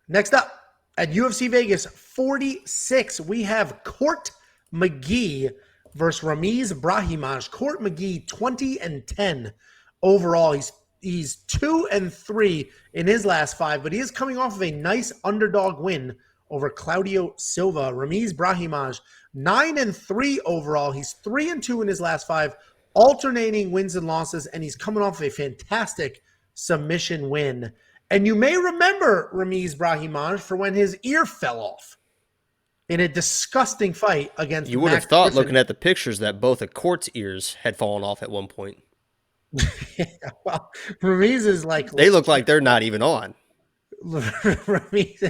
Next up, at UFC Vegas 46, we have Court McGee versus Ramiz Brahimaj. Court McGee 20-10 overall. He's 2-3 in his last 5, but he is coming off of a nice underdog win over Claudio Silva. Ramiz Brahimaj 9-3 overall. He's 3-2 in his last 5, alternating wins and losses, and he's coming off of a fantastic submission win. And you may remember Ramiz Brahimaj for when his ear fell off in a disgusting fight against You would have Max thought, Griffin. looking at the pictures, that both of Court's ears had fallen off at one point. Yeah, well, Ramiz is like... They look like they're not even on. Ramiz,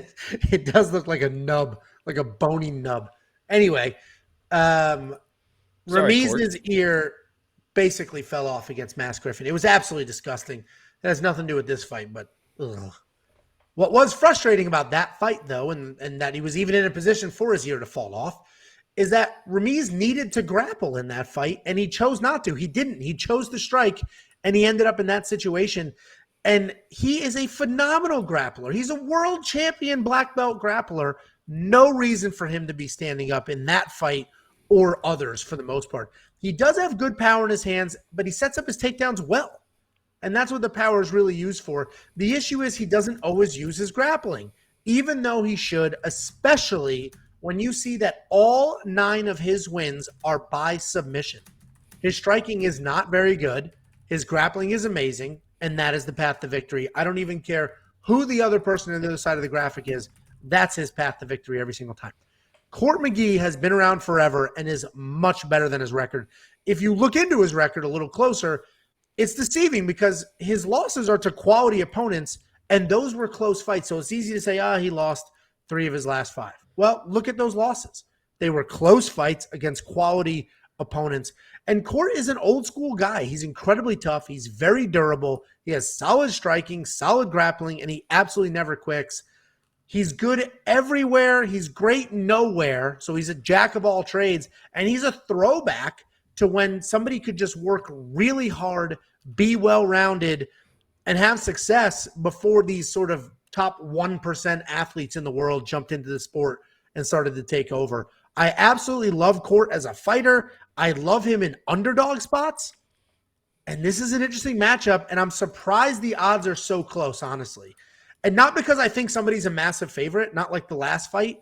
it does look like a nub, like a bony nub. Anyway, Ramiz's ear basically fell off against Max Griffin. It was absolutely disgusting. It has nothing to do with this fight, but ugh. What was frustrating about that fight, though, and that he was even in a position for his ear to fall off, is that Ramiz needed to grapple in that fight, and he chose not to. He didn't. He chose to strike, and he ended up in that situation. And he is a phenomenal grappler. He's a world champion black belt grappler. No reason for him to be standing up in that fight or others for the most part. He does have good power in his hands, but he sets up his takedowns well. And that's what the power is really used for. The issue is he doesn't always use his grappling, even though he should, especially when you see that all 9 of his wins are by submission. His striking is not very good. His grappling is amazing, and that is the path to victory. I don't even care who the other person on the other side of the graphic is. That's his path to victory every single time. Court McGee has been around forever and is much better than his record. If you look into his record a little closer, it's deceiving because his losses are to quality opponents, and those were close fights. So it's easy to say, he lost 3 of his last 5. Well, look at those losses. They were close fights against quality opponents. And Court is an old school guy. He's incredibly tough. He's very durable. He has solid striking, solid grappling, and he absolutely never quits. He's good everywhere. He's great nowhere. So he's a jack of all trades. And he's a throwback to when somebody could just work really hard, be well-rounded, and have success before these sort of top 1% athletes in the world jumped into the sport and started to take over. I absolutely love Court as a fighter. I love him in underdog spots. And this is an interesting matchup, and I'm surprised the odds are so close, honestly. And not because I think somebody's a massive favorite, not like the last fight.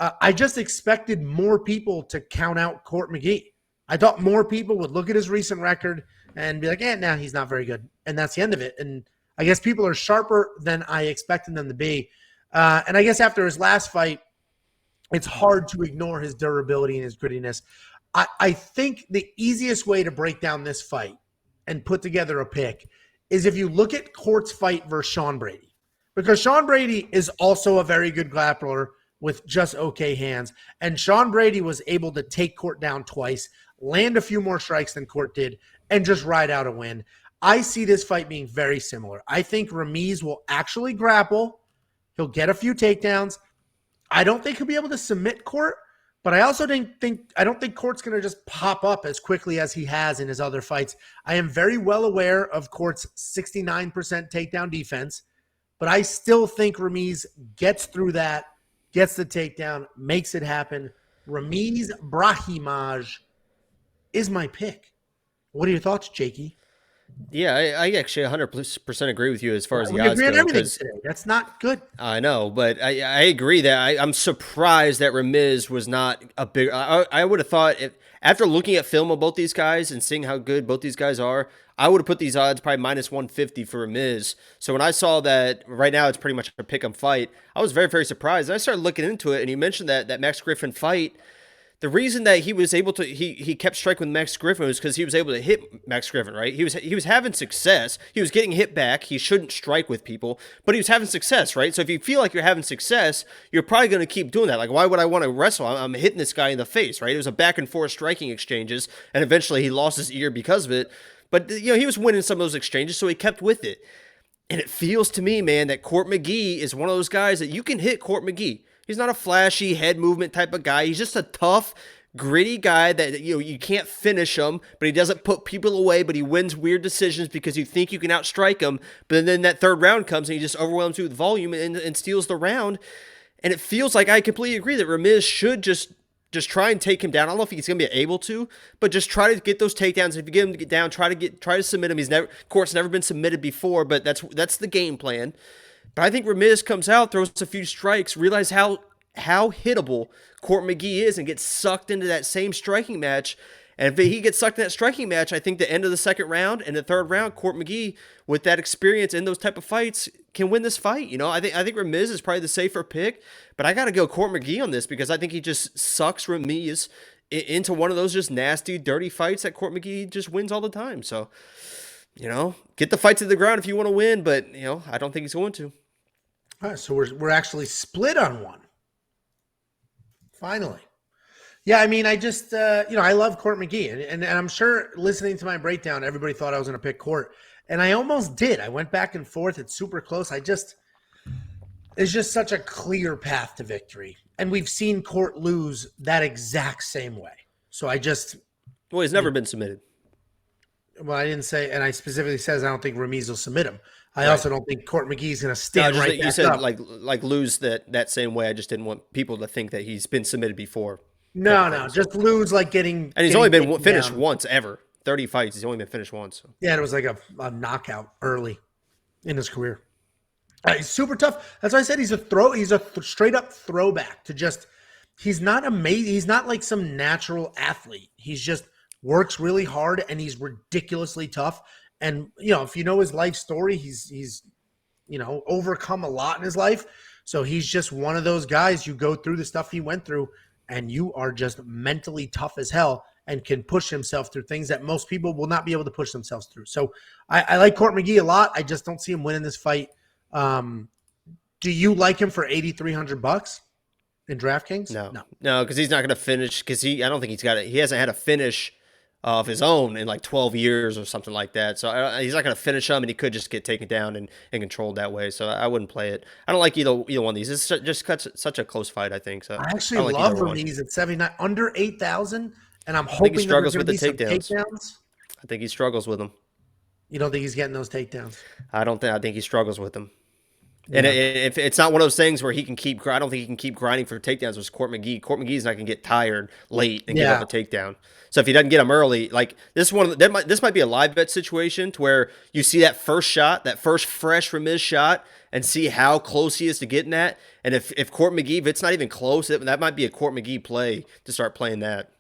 I just expected more people to count out Court McGee. I thought more people would look at his recent record and be like, he's not very good. And that's the end of it. And I guess people are sharper than I expected them to be. And I guess after his last fight, it's hard to ignore his durability and his grittiness. I think the easiest way to break down this fight and put together a pick is if you look at Court's fight versus Sean Brady. Because Sean Brady is also a very good grappler with just okay hands. And Sean Brady was able to take Court down twice, land a few more strikes than Court did, and just ride out a win. I see this fight being very similar. I think Ramiz will actually grapple. He'll get a few takedowns. I don't think he'll be able to submit Court, but I also don't think Court's going to just pop up as quickly as he has in his other fights. I am very well aware of Court's 69% takedown defense, but I still think Ramiz gets through that, gets the takedown, makes it happen. Ramiz Brahimaj is my pick. What are your thoughts, Jakey? Yeah, I actually 100% agree with you as far as the odds go. Today. That's not good. I know, but I agree that I'm surprised that Ramiz was not a big. I would have thought after looking at film of both these guys and seeing how good both these guys are, I would have put these odds probably minus 150 for Ramiz. So when I saw that right now it's pretty much a pick 'em fight, I was very, very surprised. And I started looking into it, and you mentioned that Max Griffin fight. The reason that he was able to he kept striking with Max Griffin was because he was able to hit Max Griffin, right? He was having success. He was getting hit back. He shouldn't strike with people, but he was having success, right? So if you feel like you're having success, you're probably going to keep doing that. Like, why would I want to wrestle? I'm hitting this guy in the face, right? It was a back and forth striking exchanges, and eventually he lost his ear because of it. But he was winning some of those exchanges, so he kept with it. And it feels to me, man, that Court McGee is one of those guys that you can hit Court McGee. He's not a flashy head movement type of guy. He's just a tough, gritty guy that you can't finish him, but he doesn't put people away, but he wins weird decisions because you think you can outstrike him. But then that third round comes and he just overwhelms you with volume and steals the round. And it feels like I completely agree that Ramiz should just try and take him down. I don't know if he's going to be able to, but just try to get those takedowns. If you get him to get down, try to submit him. Court's never been submitted before, but that's the game plan. But I think Ramiz comes out, throws a few strikes, realize how hittable Court McGee is, and gets sucked into that same striking match. And if he gets sucked in that striking match, I think the end of the second round and the third round, Court McGee, with that experience in those type of fights, can win this fight. I think Ramiz is probably the safer pick, but I got to go Court McGee on this because I think he just sucks Ramiz into one of those just nasty, dirty fights that Court McGee just wins all the time. So, get the fight to the ground if you want to win, but I don't think he's going to. All right, so we're actually split on one. Finally. Yeah, I mean, I just, I love Court McGee, and I'm sure listening to my breakdown, everybody thought I was going to pick Court, and I almost did. I went back and forth. It's super close. It's just such a clear path to victory, and we've seen Court lose that exact same way. So well, he's never been submitted. Well, I didn't say, and I specifically says I don't think Ramiz will submit him. I also don't think Court McGee's going to stand right back up. You said like lose that same way. I just didn't want people to think that he's been submitted before. No, just lose like getting. And he's only been finished once ever. 30 fights. He's only been finished once. So. Yeah, it was like a knockout early in his career. He's super tough. That's why I said he's a straight up throwback to just. He's not amazing. He's not like some natural athlete. He's just works really hard and he's ridiculously tough. And if you know his life story, he's overcome a lot in his life. So he's just one of those guys. You go through the stuff he went through, and you are just mentally tough as hell and can push himself through things that most people will not be able to push themselves through. So I like Court McGee a lot. I just don't see him winning this fight. Do you like him for $8,300 in DraftKings? No, because he's not going to finish. Because I don't think he's got it. He hasn't had a finish of his own in like 12 years or something like that. So he's not going to finish him, and he could just get taken down and controlled that way. So I wouldn't play it. I don't like either one of these. It's just such a close fight, I think. So I actually love Ramiz at 79, under 8,000, and I'm hoping he struggles with the takedowns. I think he struggles with them. You don't think he's getting those takedowns? I think he struggles with them. Yeah. And if it's not one of those things where he can I don't think he can keep grinding for takedowns with Court McGee. Court McGee's not going to get tired late and give up a takedown. So if he doesn't get him early, like this might be a live bet situation to where you see that first shot, that first fresh Ramiz shot, and see how close he is to getting that. And if Court McGee, if it's not even close, that might be a Court McGee play to start playing that.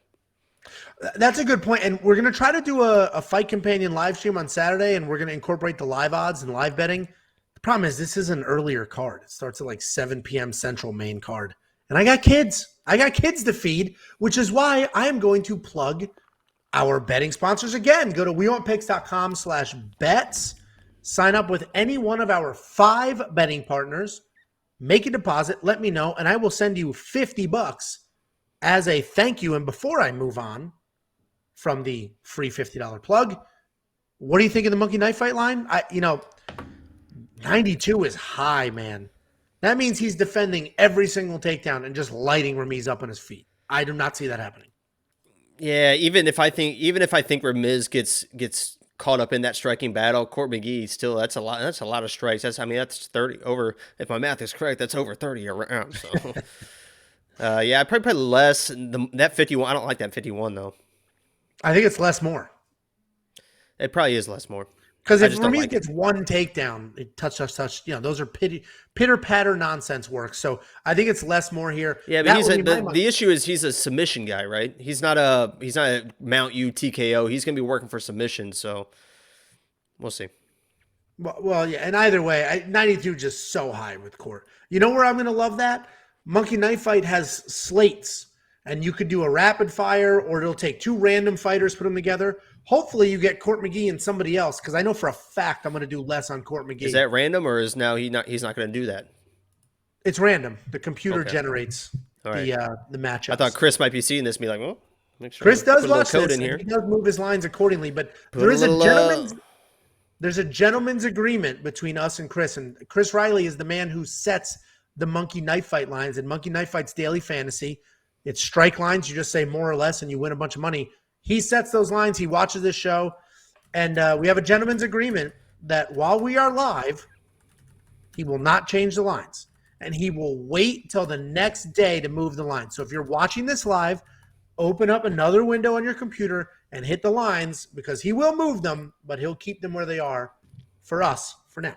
That's a good point. And we're going to try to do a Fight Companion live stream on Saturday, and we're going to incorporate the live odds and live betting. The problem is this is an earlier card. It starts at like 7 p.m. Central main card. And I got kids. I got kids to feed, which is why I am going to plug our betting sponsors again. Go to wewantpicks.com/bets. Sign up with any one of our 5 betting partners. Make a deposit. Let me know, and I will send you $50 as a thank you. And before I move on from the free $50 plug, what do you think of the Monkey Knife Fight line? 92 is high, man. That means he's defending every single takedown and just lighting Ramiz up on his feet. I do not see that happening. Yeah, even if I think Ramiz gets caught up in that striking battle, Court McGee still that's a lot of strikes. That's 30 over, if my math is correct, that's over 30 a round. So yeah, I probably play less that 51. I don't like that 51 though. I think it's less more. It probably is less more. Because if Ramiz gets one takedown, touch, those are pitter-patter nonsense work. So I think it's less more here. Yeah, but the issue is he's a submission guy, right? He's not a mount you TKO. He's going to be working for submission, so we'll see. Well, yeah, and either way, 92 just so high with Court. You know where I'm going to love that? Monkey Knife Fight has slates, and you could do a rapid fire, or it'll take 2 random fighters, put them together. Hopefully you get Court McGee and somebody else, because I know for a fact I'm going to do less on Court McGee. Is that random, or is now he's not going to do that? It's random. The computer generates the matchups. I thought Chris might be seeing this and be like, well, make sure Chris does watch code this. In here. He does move his lines accordingly, but there's a gentleman's agreement between us and Chris Riley is the man who sets the Monkey Knife Fight lines, and Monkey Knife Fight's daily fantasy. It's strike lines. You just say more or less and you win a bunch of money. He sets those lines. He watches this show. And we have a gentleman's agreement that while we are live, he will not change the lines. And he will wait till the next day to move the lines. So if you're watching this live, open up another window on your computer and hit the lines because he will move them, but he'll keep them where they are for us for now.